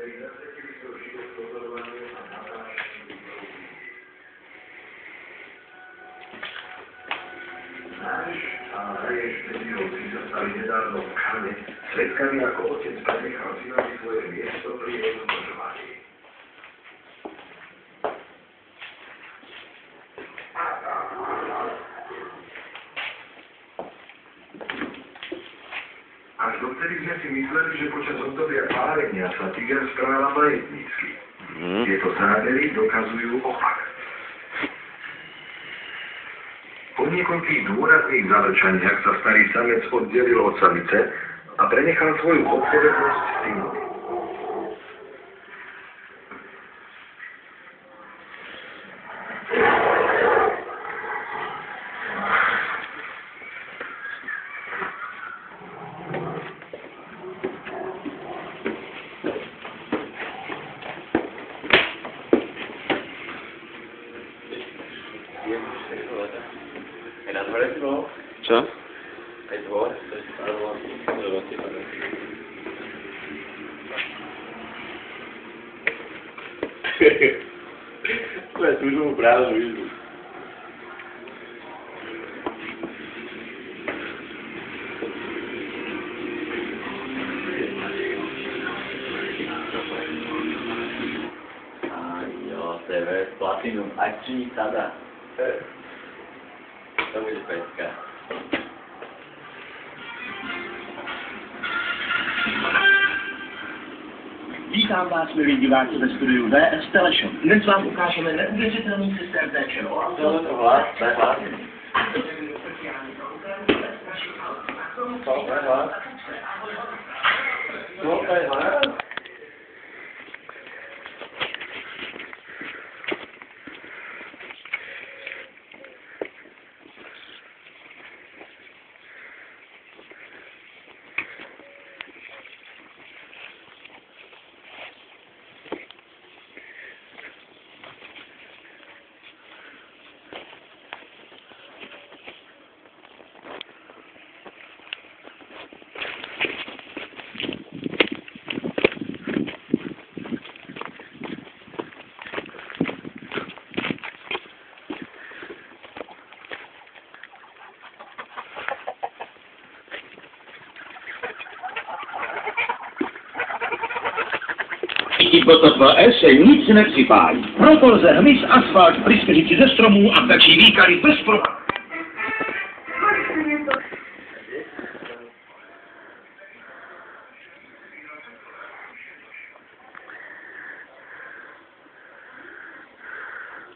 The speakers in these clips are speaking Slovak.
ktorí zasvetili svoj život pozorovaniu a natáčaniu výborov. Náš a Marieš Bedírovci sa stali nedávno v Kane svedkami, ako otec prenechal synovi svoje miesto pri jeho zbožovaní. Až dovtedy sme si mysleli, že počas obdobia pálenia sa tiger správa majetnícky. Tieto zábery dokazujú opak. Po niekoľkých dôrazných zavrčaniach sa starý samec oddelil od samice a prenechal svoju odpovednosť synovi. Čo? Aj dvor, to je stále to je túžbu práve výzvu. Jo, TV, Platinum, akční sada. To bude pecka. Vítám vás, milí diváci, ve studiu VS Telešom. Dnes vám ukážeme neuvěřitelný systém TČO. To hlas. I BTVS se nic nepřipálí. Proto lze hmyz, asfalt, pryskyřici ze stromů a ptačí výkary bez problémů.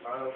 Ano,